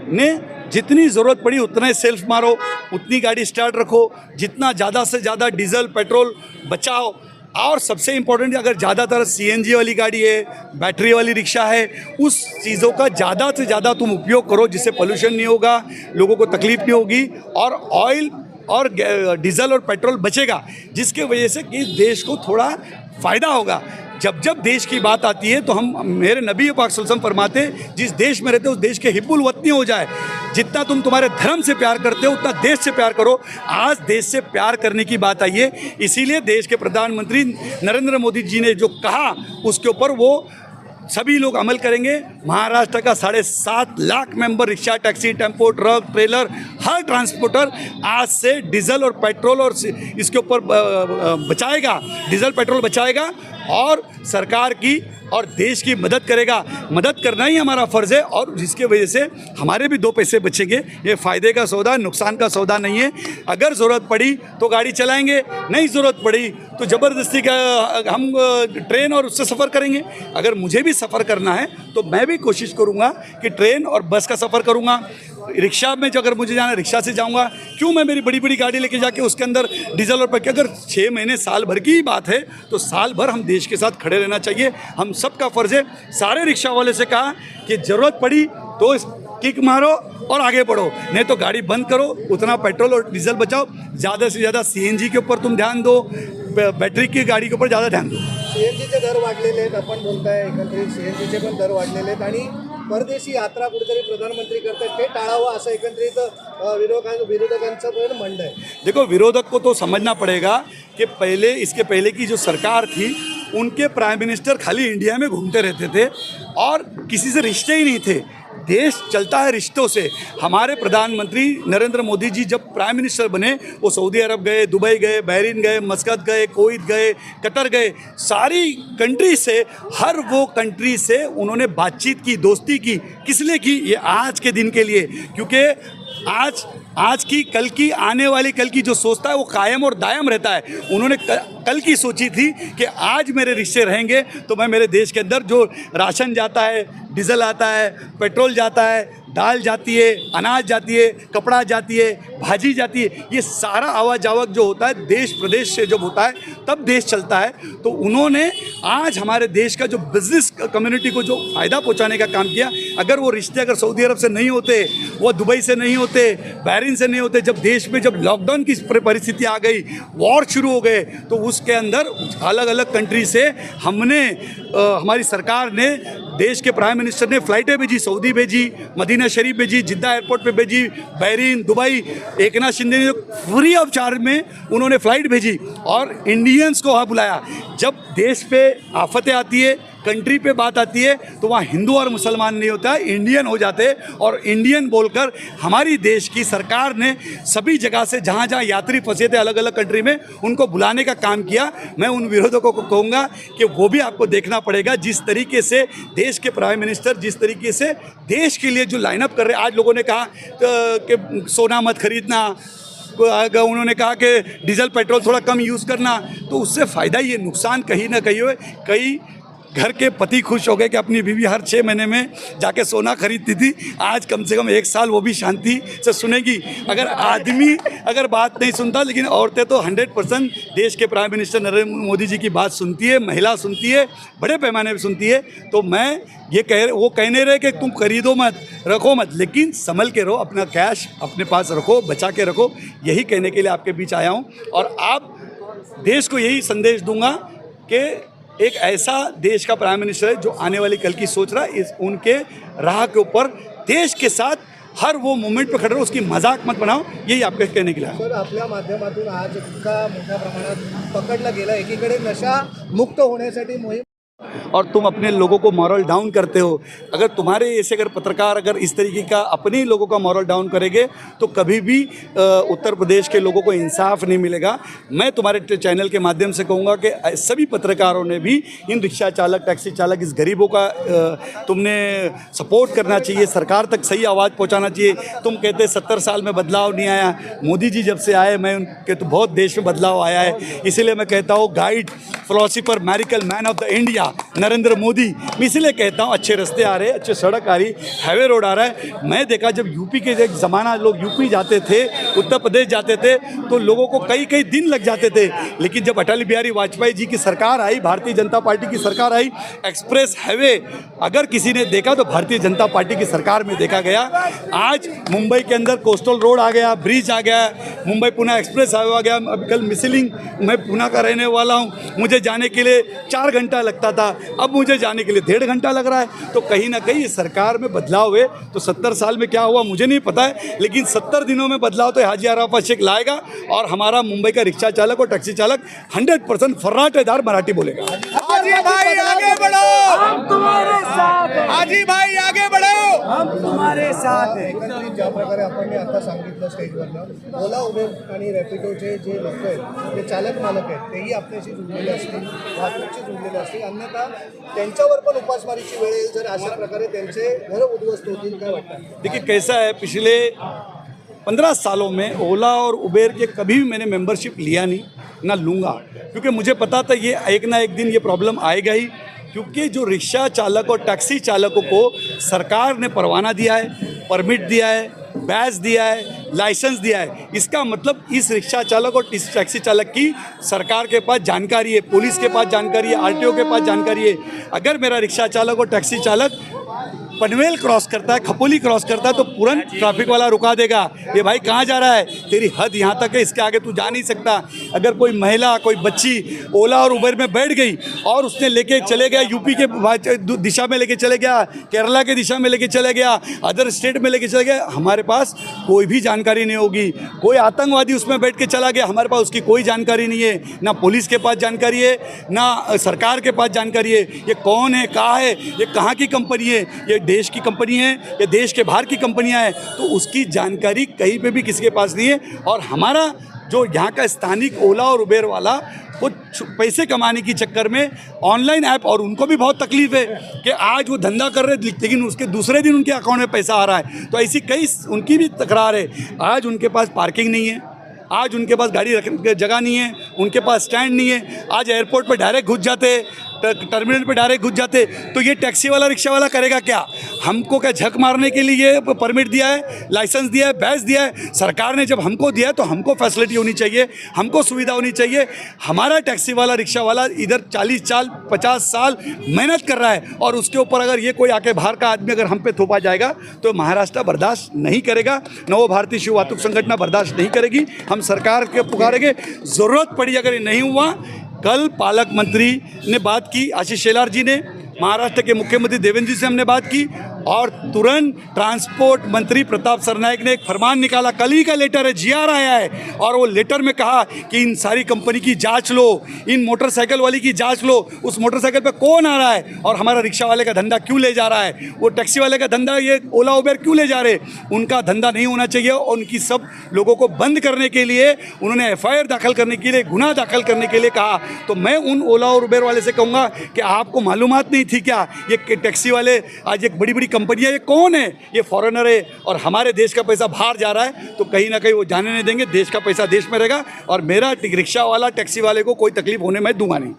ने जितनी ज़रूरत पड़ी उतना ही सेल्फ मारो, उतनी गाड़ी स्टार्ट रखो, जितना ज़्यादा से ज़्यादा डीजल पेट्रोल बचाओ। और सबसे इम्पोर्टेंट, अगर ज़्यादातर सीएनजी वाली गाड़ी है, बैटरी वाली रिक्शा है, उस चीज़ों का ज़्यादा से ज़्यादा तुम उपयोग करो, जिससे पोल्यूशन नहीं होगा, लोगों को तकलीफ नहीं होगी और ऑयल और डीजल और पेट्रोल बचेगा, जिसके वजह से कि देश को थोड़ा फ़ायदा होगा। जब जब देश की बात आती है तो हम, मेरे नबी पाक सल्लल्लाहु अलैहि वसल्लम फरमाते, जिस देश में रहते हो उस देश के हिब्बुल वतनी हो जाए। जितना तुम तुम्हारे धर्म से प्यार करते हो उतना देश से प्यार करो। आज देश से प्यार करने की बात आई है, इसीलिए देश के प्रधानमंत्री नरेंद्र मोदी जी ने जो कहा उसके ऊपर वो सभी लोग अमल करेंगे। महाराष्ट्र का 7.5 lakh member rickshaw, taxi, tempo, truck, trailer, हर ट्रांसपोर्टर आज से डीजल और पेट्रोल और इसके ऊपर बचाएगा, डीजल पेट्रोल बचाएगा और सरकार की और देश की मदद करेगा। मदद करना ही हमारा फ़र्ज़ है और जिसके वजह से हमारे भी 2 पैसे बचेंगे। ये फ़ायदे का सौदा, नुकसान का सौदा नहीं है। अगर ज़रूरत पड़ी तो गाड़ी चलाएंगे, नहीं ज़रूरत पड़ी तो ज़बरदस्ती का हम ट्रेन और उससे सफ़र करेंगे। अगर मुझे भी सफ़र करना है तो मैं भी कोशिश करूँगा कि ट्रेन और बस का सफ़र करूँगा। रिक्शा में जो अगर मुझे जाना, रिक्शा से जाऊंगा। क्यों मैं मेरी बड़ी बड़ी गाड़ी लेके जाके उसके अंदर डीजल और पेट्रोल, अगर 6 महीने साल भर की ही बात है तो साल भर हम देश के साथ खड़े रहना चाहिए। हम सबका फ़र्ज़ है। सारे रिक्शा वाले से कहा कि ज़रूरत पड़ी तो किक मारो और आगे बढ़ो, नहीं तो गाड़ी बंद करो, उतना पेट्रोल और डीजल बचाओ। ज़्यादा से ज़्यादा सीएनजी के ऊपर तुम ध्यान दो, बॅटरी की गाडी के ऊपर ज़्यादा ध्यान दो। सीएनजीचे दर वाढलेले आहेत, आपण बोलताय एकंदरीत सीएनजीचे पण दर वाढलेले आहेत आणि परदेशी यात्रा कुठेतरी प्रधानमंत्री करतात, ते टाळावं असं एकंदरीत विरोधकांचं पण म्हणणं आहे। देखो, विरोधक को तो समझना पड़ेगा कि इसके पहले की जो सरकार थी उनके प्राइम मिनिस्टर खाली इंडिया में घूमते रहते थे और किसी से रिश्ते ही नहीं थे। देश चलता है रिश्तों से। हमारे प्रधानमंत्री नरेंद्र मोदी जी जब प्राइम मिनिस्टर बने, वो सऊदी अरब गए, दुबई गए, बहरीन गए, मस्कत गए, कुवैत गए, कतर गए, सारी कंट्री से, हर वो कंट्री से उन्होंने बातचीत की, दोस्ती की। किस लिए की? ये आज के दिन के लिए, क्योंकि आज की, कल की, आने वाली कल की जो सोचता है वो कायम और दायम रहता है। उन्होंने कल की सोची थी कि आज मेरे रिश्ते रहेंगे तो मैं मेरे देश के अंदर जो राशन जाता है, डीजल आता है, पेट्रोल जाता है, दाल जाती है, अनाज जाती है, कपड़ा जाती है, भाजी जाती है, ये सारा आवा जावक जो होता है देश प्रदेश से जब होता है तब देश चलता है। तो उन्होंने आज हमारे देश का जो बिज़नेस कम्युनिटी को जो फ़ायदा पहुंचाने का काम किया। अगर वो रिश्ते अगर सऊदी अरब से नहीं होते, वो दुबई से नहीं होते, बहरीन से नहीं होते, जब देश में जब लॉकडाउन की परिस्थिति आ गई, वॉर शुरू हो गए, तो उसके अंदर अलग अलग कंट्री से हमारी सरकार ने, देश के प्राइम मिनिस्टर ने फ़्लाइटें भेजी, सऊदी भेजी, मदीना शरीफ भेजी, जिद्दा एयरपोर्ट पे भेजी, बहरीन, दुबई। एकनाथ शिंदे ने फ्री ऑफ चार्ज में उन्होंने फ़्लाइट भेजी और इंडियंस को वहाँ बुलाया। जब देश पे आफतें आती है, कंट्री पे बात आती है, तो वहाँ हिंदू और मुसलमान नहीं होता है, इंडियन हो जाते हैं। और इंडियन बोलकर हमारी देश की सरकार ने सभी जगह से जहाँ जहाँ यात्री फंसे थे अलग अलग कंट्री में, उनको बुलाने का काम किया। मैं उन विरोधकों को कहूँगा कि वो भी आपको देखना पड़ेगा, जिस तरीके से देश के प्राइम मिनिस्टर जिस तरीके से देश के लिए जो लाइनअप कर रहे हैं। आज लोगों ने कहा कि सोना मत खरीदना, उन्होंने कहा कि डीजल पेट्रोल थोड़ा कम यूज़ करना, तो उससे फ़ायदा ही है, नुकसान कहीं ना कहीं हुए। कई घर के पति खुश हो गए कि अपनी बीवी हर 6 महीने में जाके सोना खरीदती थी, आज कम से कम 1 साल वो भी शांति से सुनेगी। अगर आदमी अगर बात नहीं सुनता, लेकिन औरतें तो 100% देश के प्राइम मिनिस्टर नरेंद्र मोदी जी की बात सुनती है, महिला सुनती है, बड़े पैमाने पर सुनती है। तो मैं ये वो कहने रहे कि तुम खरीदो मत, रखो मत, लेकिन संभल के रहो, अपना कैश अपने पास रखो, बचा के रखो। यही कहने के लिए आपके बीच आया हूँ और आप देश को यही संदेश दूंगा कि एक ऐसा देश का प्राइम मिनिस्टर है जो आने वाली कल की सोच रहा है। इस उनके राह के ऊपर देश के साथ हर वो मोमेंट पे खड़े रहो, उसकी मजाक मत बनाओ, यही आपके कहने के लिए। सर, आपल्या माध्यमातून आज इतका मोठ्या प्रमाणात पकडला गेला, एकीकडे नशा मुक्त होण्यासाठी मोहीम और तुम अपने लोगों को मॉरल डाउन करते हो। अगर तुम्हारे ऐसे अगर पत्रकार अगर इस तरीके का अपने लोगों का मॉरल डाउन करेंगे तो कभी भी उत्तर प्रदेश के लोगों को इंसाफ नहीं मिलेगा। मैं तुम्हारे चैनल के माध्यम से कहूँगा कि सभी पत्रकारों ने भी इन रिक्शा चालक, टैक्सी चालक, इस गरीबों का तुमने सपोर्ट करना चाहिए, सरकार तक सही आवाज़ पहुँचाना चाहिए। तुम कहते 70 साल में बदलाव नहीं आया, मोदी जी जब से आए मैं उनके तो बहुत देश में बदलाव आया है। इसीलिए मैं कहता हूँ guide, philosopher, miracle man of the India क्या? नरेंद्र मोदी। मैं इसलिए कहता हूँ अच्छे रास्ते आ रहे, अच्छे सड़क आ रही, हाईवे रोड आ रहा है। मैं देखा जब यूपी के एक ज़माना लोग यूपी जाते थे, उत्तर प्रदेश जाते थे, तो लोगों को कई कई दिन लग जाते थे। लेकिन जब अटल बिहारी वाजपेयी जी की सरकार आई, भारतीय जनता पार्टी की सरकार आई, एक्सप्रेस हाईवे अगर किसी ने देखा तो भारतीय जनता पार्टी की सरकार में देखा गया। आज मुंबई के अंदर कोस्टल रोड आ गया, ब्रिज आ गया, मुंबई पुणे एक्सप्रेस हाईवे आ गया। अब कल मिसलिंग, मैं पुणे का रहने वाला हूँ, मुझे जाने के लिए 4 घंटा लगता था, अब मुझे जाने के लिए 1.5 घंटा लग रहा है। तो कहीं ना कहीं सरकार में बदलाव हुए। तो 70 साल में क्या हुआ मुझे नहीं पता है, लेकिन 70 दिनों में बदलाव तो हाजी अराफत शेख लाएगा। और हमारा मुंबई का रिक्शा चालक और टैक्सी चालक 100% फर्राटेदार मराठी बोलेगा। हाजी भाई आगे बढ़ो, हम तुम्हारे साथ हैं। हाजी भाई आगे बढ़ो, हम तुम्हारे साथ हैं। एकंदरीत ज्या प्रकारे आपण आता सांगितलं स्टेजवरनं, ओला उबेर आणि रॅपिडोचे जे लोक आहेत, जे चालक मालक आहेत, तेही आपल्याशी जुळलेले असतील, वाहतूकशी जुळलेले असतील, अन्यथा त्यांच्यावर पण उपासमारीची वेळ येईल जर अशा प्रकारे त्यांचे घर उद्ध्वस्त होतील, काय वाटतं? देखिए कैसा है, पिछले 15 सालों में ओला और उबेर के कभी भी मैंने मेंबरशिप लिया नहीं, ना लूँगा, क्योंकि मुझे पता था ये एक ना एक दिन ये प्रॉब्लम आएगा ही। क्योंकि जो रिक्शा चालक और टैक्सी चालकों को सरकार ने परवाना दिया है, परमिट दिया है, बैच दिया है, लाइसेंस दिया है, इसका मतलब इस रिक्शा चालक और इस टैक्सी चालक की सरकार के पास जानकारी है, पुलिस के पास जानकारी है, आरटीओ के पास जानकारी है। अगर मेरा रिक्शा चालक और टैक्सी चालक पनवेल क्रॉस करता है, खपोली क्रॉस करता है, तो तुरंत ट्रैफिक वाला रुका देगा, ये भाई कहाँ जा रहा है, तेरी हद यहाँ तक है, इसके आगे तू जा नहीं सकता। अगर कोई महिला, कोई बच्ची ओला और उबेर में बैठ गई और उसने लेके चले गया यूपी के दिशा में लेके चले गया, केरला के दिशा में लेके चले गया, अदर स्टेट में लेके चले गया, हमारे पास कोई भी जानकारी नहीं होगी। कोई आतंकवादी उसमें बैठ के चला गया, हमारे पास उसकी कोई जानकारी नहीं है, ना पुलिस के पास जानकारी है, ना सरकार के पास जानकारी है। ये कौन है, कहाँ है, ये कहाँ की कंपनी है, ये देश की कंपनी है या देश के बाहर की कंपनियां हैं, तो उसकी जानकारी कहीं पे भी किसी के पास नहीं है। और हमारा जो यहाँ का स्थानिक ओला और उबेर वाला, वो पैसे कमाने की चक्कर में ऑनलाइन ऐप, और उनको भी बहुत तकलीफ है कि आज वो धंधा कर रहे लेकिन उसके दूसरे दिन उनके अकाउंट में पैसा आ रहा है। तो ऐसी कई उनकी भी तकरार है। आज उनके पास पार्किंग नहीं है, आज उनके पास गाड़ी रखने की जगह नहीं है, उनके पास स्टैंड नहीं है, आज एयरपोर्ट पर डायरेक्ट घुस जाते, टर्मिनल पे डायरेक्ट घुस जाते। तो ये टैक्सी वाला, रिक्शा वाला करेगा क्या? हमको क्या झक मारने के लिए परमिट दिया है, लाइसेंस दिया है, बैच दिया है? सरकार ने जब हमको दिया है तो हमको फैसिलिटी होनी चाहिए, हमको सुविधा होनी चाहिए। हमारा टैक्सी वाला, रिक्शा वाला इधर 40 साल 50 साल मेहनत कर रहा है, और उसके ऊपर अगर ये कोई आके बाहर का आदमी अगर हम पे थोपा जाएगा तो महाराष्ट्र बर्दाश्त नहीं करेगा, नव भारतीय शिव वाहतूक संगठन बर्दाश्त नहीं करेगी। हम सरकार के पुकारेंगे, ज़रूरत पड़ी अगर ये नहीं हुआ। कल पालक मंत्री ने बात की, आशीष शेलार जी ने, महाराष्ट्र के मुख्यमंत्री देवेंद्र जी से हमने बात की, और तुरंत ट्रांसपोर्ट मंत्री प्रताप सरनाइक ने एक फरमान निकाला, कल ही का लेटर है, जीआर आया है, और वो लेटर में कहा कि इन सारी कंपनी की जांच लो, इन मोटरसाइकिल वाली की जांच लो, उस मोटरसाइकिल पे कौन आ रहा है और हमारा रिक्शा वाले का धंधा क्यों ले जा रहा है, वो टैक्सी वाले का धंधा, ये ओला उबेर क्यों ले जा रहे, उनका धंधा नहीं होना चाहिए। और उनकी सब लोगों को बंद करने के लिए उन्होंने FIR दाखिल करने के लिए, गुनाह दाखिल करने के लिए कहा। तो मैं उन ओला और उबेर वाले से कहूँगा कि आपको मालूमात नहीं थी क्या, ये टैक्सी वाले आज एक बड़ी बड़ी कंपनियां, ये कौन है, ये फॉरेनर है और हमारे देश का पैसा बाहर जा रहा है। तो कहीं ना कहीं वो जाने नहीं देंगे, देश का पैसा देश में रहेगा, और मेरा रिक्शा वाला, टैक्सी वाले को कोई तकलीफ होने मैं दूंगा नहीं।